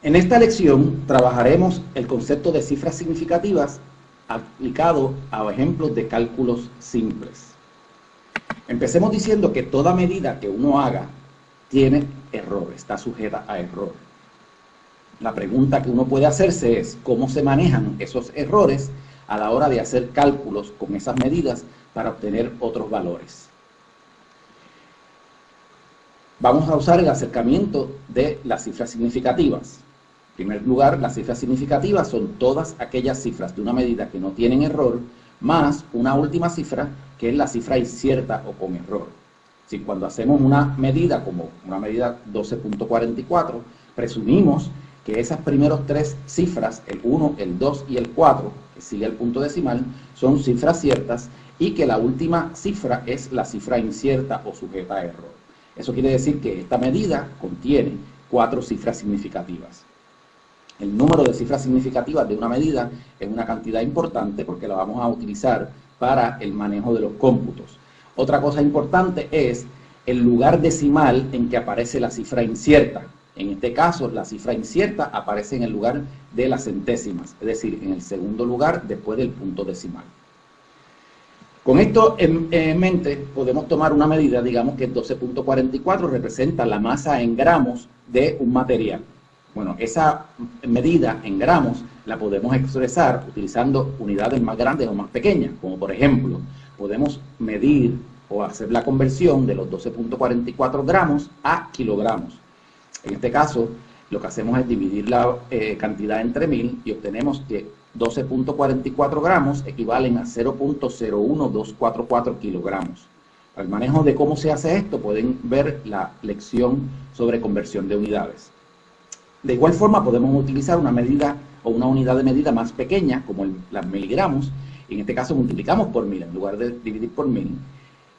En esta lección trabajaremos el concepto de cifras significativas aplicado a ejemplos de cálculos simples. Empecemos diciendo que toda medida que uno haga tiene error, está sujeta a error. La pregunta que uno puede hacerse es cómo se manejan esos errores a la hora de hacer cálculos con esas medidas para obtener otros valores. Vamos a usar el acercamiento de las cifras significativas. En primer lugar, las cifras significativas son todas aquellas cifras de una medida que no tienen error, más una última cifra que es la cifra incierta o con error. Si cuando hacemos una medida como una medida 12.44, presumimos que esas primeros tres cifras, el 1, el 2 y el 4, que sigue el punto decimal, son cifras ciertas y que la última cifra es la cifra incierta o sujeta a error. Eso quiere decir que esta medida contiene 4 cifras significativas. El número de cifras significativas de una medida es una cantidad importante porque la vamos a utilizar para el manejo de los cómputos. Otra cosa importante es el lugar decimal en que aparece la cifra incierta. En este caso, la cifra incierta aparece en el lugar de las centésimas, es decir, en el segundo lugar después del punto decimal. Con esto en mente, podemos tomar una medida, digamos que 12.44 representa la masa en gramos de un material. Bueno, esa medida en gramos la podemos expresar utilizando unidades más grandes o más pequeñas, como por ejemplo, podemos medir o hacer la conversión de los 12.44 gramos a kilogramos. En este caso, lo que hacemos es dividir la cantidad entre 1000 y obtenemos que 12.44 gramos equivalen a 0.01244 kilogramos. Para el manejo de cómo se hace esto, pueden ver la lección sobre conversión de unidades. De igual forma, podemos utilizar una medida o una unidad de medida más pequeña, como las miligramos. En este caso, multiplicamos por 1000 en lugar de dividir por 1000.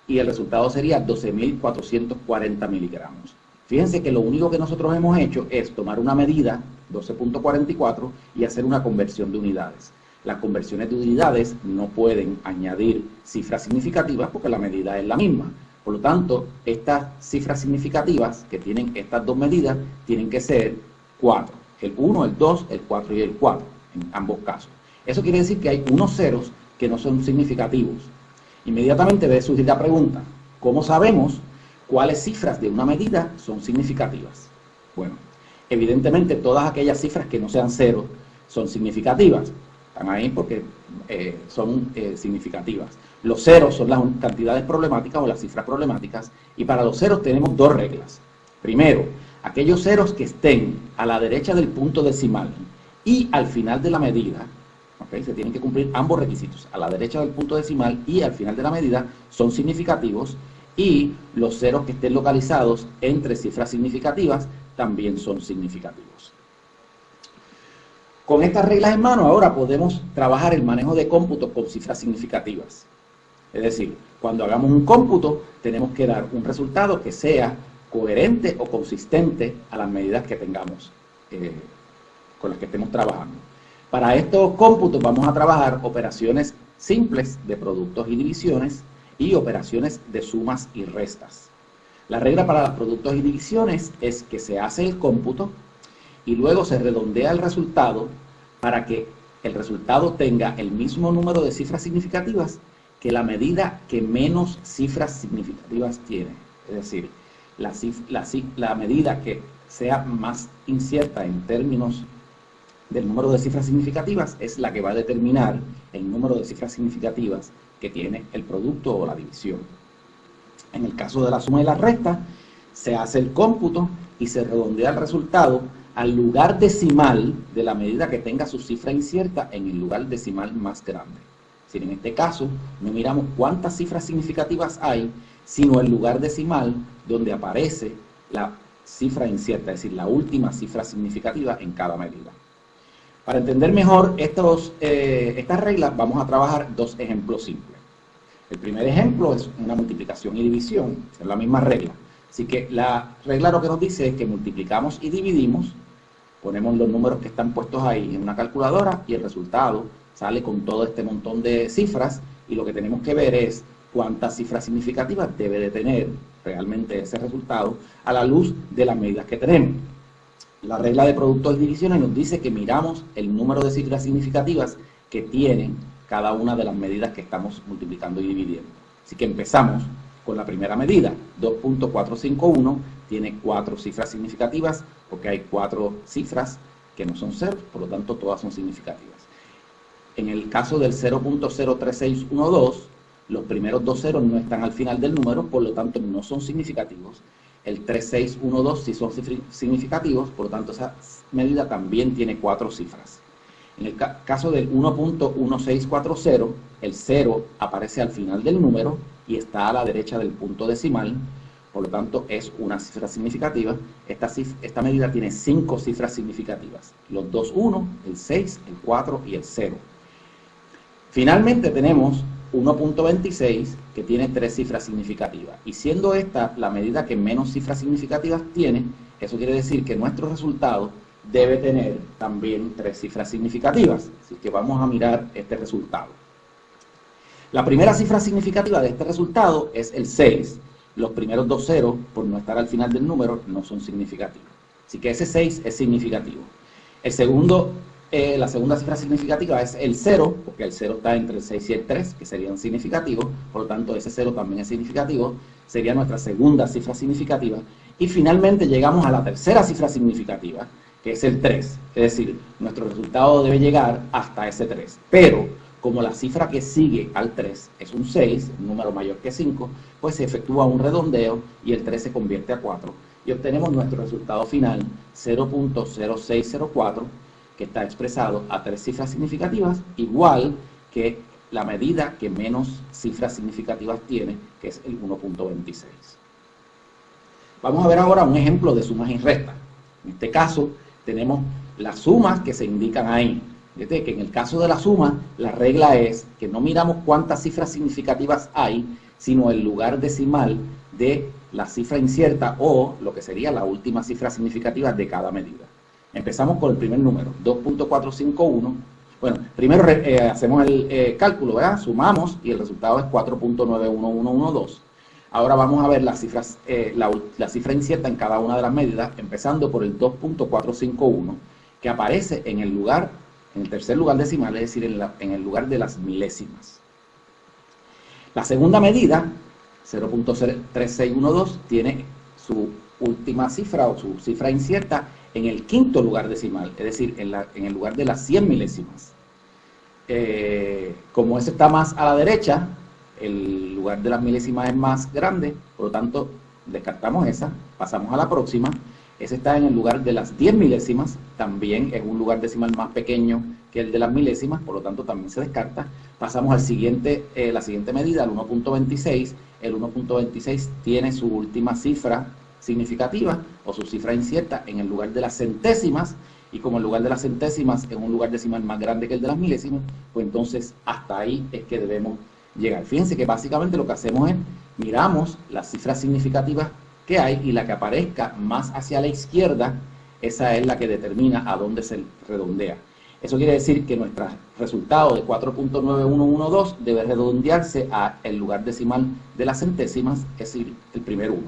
Y el resultado sería 12.440 miligramos. Fíjense que lo único que nosotros hemos hecho es tomar una medida, 12.44, y hacer una conversión de unidades. Las conversiones de unidades no pueden añadir cifras significativas porque la medida es la misma. Por lo tanto, estas cifras significativas que tienen estas dos medidas tienen que ser 4. El 1, el 2, el 4 y el 4, en ambos casos. Eso quiere decir que hay unos ceros que no son significativos. Inmediatamente debe surgir la pregunta, ¿cómo sabemos cuáles cifras de una medida son significativas? Bueno, evidentemente todas aquellas cifras que no sean ceros son significativas. Están ahí porque son significativas. Los ceros son las cantidades problemáticas o las cifras problemáticas, y para los ceros tenemos dos reglas. Primero, aquellos ceros que estén a la derecha del punto decimal y al final de la medida, ¿okay? Se tienen que cumplir ambos requisitos, a la derecha del punto decimal y al final de la medida, son significativos, y los ceros que estén localizados entre cifras significativas también son significativos. Con estas reglas en mano, ahora podemos trabajar el manejo de cómputos con cifras significativas. Es decir, cuando hagamos un cómputo, tenemos que dar un resultado que sea coherente o consistente a las medidas que tengamos, con las que estemos trabajando. Para estos cómputos vamos a trabajar operaciones simples de productos y divisiones y operaciones de sumas y restas. La regla para los productos y divisiones es que se hace el cómputo y luego se redondea el resultado para que el resultado tenga el mismo número de cifras significativas que la medida que menos cifras significativas tiene. Es decir, la medida que sea más incierta en términos del número de cifras significativas es la que va a determinar el número de cifras significativas que tiene el producto o la división. En el caso de la suma y la resta, se hace el cómputo y se redondea el resultado al lugar decimal de la medida que tenga su cifra incierta en el lugar decimal más grande. Es decir, en este caso, no miramos cuántas cifras significativas hay, sino el lugar decimal donde aparece la cifra incierta, es decir, la última cifra significativa en cada medida. Para entender mejor estas reglas, vamos a trabajar dos ejemplos simples. El primer ejemplo es una multiplicación y división, es la misma regla. Así que la regla lo que nos dice es que multiplicamos y dividimos, ponemos los números que están puestos ahí en una calculadora y el resultado sale con todo este montón de cifras, y lo que tenemos que ver es cuántas cifras significativas debe de tener realmente ese resultado a la luz de las medidas que tenemos. La regla de productos y divisiones nos dice que miramos el número de cifras significativas que tienen cada una de las medidas que estamos multiplicando y dividiendo. Así que empezamos con la primera medida, 2.451, tiene 4 cifras significativas, porque hay 4 cifras que no son ceros, por lo tanto todas son significativas. En el caso del 0.03612, los primeros 2 ceros no están al final del número, por lo tanto no son significativos. El 3612 sí son significativos, por lo tanto esa medida también tiene 4 cifras. En el caso del 1.1640, el 0 aparece al final del número y está a la derecha del punto decimal, por lo tanto es una cifra significativa. Esta medida tiene 5 cifras significativas, los 2 1, el 6, el 4 y el 0. Finalmente tenemos 1.26 que tiene 3 cifras significativas, y siendo esta la medida que menos cifras significativas tiene, eso quiere decir que nuestro resultado debe tener también 3 cifras significativas. Así que vamos a mirar este resultado. La primera cifra significativa de este resultado es el 6. Los primeros 2 ceros, por no estar al final del número, no son significativos. Así que ese 6 es significativo. La segunda cifra significativa es el 0, porque el 0 está entre el 6 y el 3, que serían significativos, por lo tanto ese 0 también es significativo, sería nuestra segunda cifra significativa. Y finalmente llegamos a la tercera cifra significativa, que es el 3, es decir, nuestro resultado debe llegar hasta ese 3, pero como la cifra que sigue al 3 es un 6, un número mayor que 5, pues se efectúa un redondeo y el 3 se convierte a 4, y obtenemos nuestro resultado final, 0.0604, que está expresado a 3 cifras significativas, igual que la medida que menos cifras significativas tiene, que es el 1.26. Vamos a ver ahora un ejemplo de sumas y restas. En este caso tenemos las sumas que se indican ahí. Fíjate que en el caso de la suma, la regla es que no miramos cuántas cifras significativas hay, sino el lugar decimal de la cifra incierta o lo que sería la última cifra significativa de cada medida. Empezamos con el primer número, 2.451. Bueno, primero hacemos el cálculo, ¿verdad? Sumamos y el resultado es 4.91112. Ahora vamos a ver las cifras, la cifra incierta en cada una de las medidas, empezando por el 2.451, que aparece en el tercer lugar decimal, es decir, en el lugar de las milésimas. La segunda medida, 0.3612, tiene su última cifra o su cifra incierta en el quinto lugar decimal, es decir, en el lugar de las 100 milésimas. Como ese está más a la derecha, el lugar de las milésimas es más grande, por lo tanto descartamos esa, pasamos a la próxima. Ese está en el lugar de las 10 milésimas, también es un lugar decimal más pequeño que el de las milésimas, por lo tanto también se descarta. Pasamos al la siguiente medida, al 1.26. El 1.26 tiene su última cifra significativa o su cifra incierta en el lugar de las centésimas, y como el lugar de las centésimas es un lugar decimal más grande que el de las milésimas, pues entonces hasta ahí es que debemos llegar. Fíjense que básicamente lo que hacemos es miramos las cifras significativas que hay y la que aparezca más hacia la izquierda, esa es la que determina a dónde se redondea. Eso quiere decir que nuestro resultado de 4.9112 debe redondearse al lugar decimal de las centésimas, es decir, el primer 1.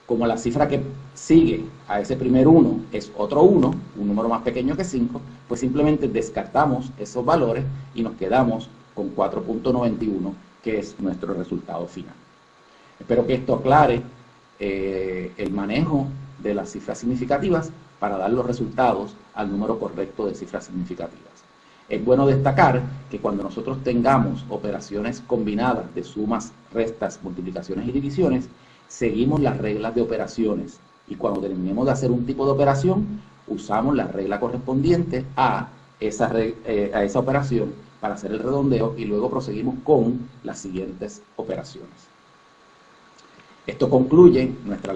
Como la cifra que sigue a ese primer 1 es otro 1, un número más pequeño que 5, pues simplemente descartamos esos valores y nos quedamos con 4.91, que es nuestro resultado final. Espero que esto aclare el manejo de las cifras significativas para dar los resultados al número correcto de cifras significativas. Es bueno destacar que cuando nosotros tengamos operaciones combinadas de sumas, restas, multiplicaciones y divisiones, seguimos las reglas de operaciones, y cuando terminemos de hacer un tipo de operación, usamos la regla correspondiente a esa operación para hacer el redondeo, y luego proseguimos con las siguientes operaciones. Esto concluye nuestra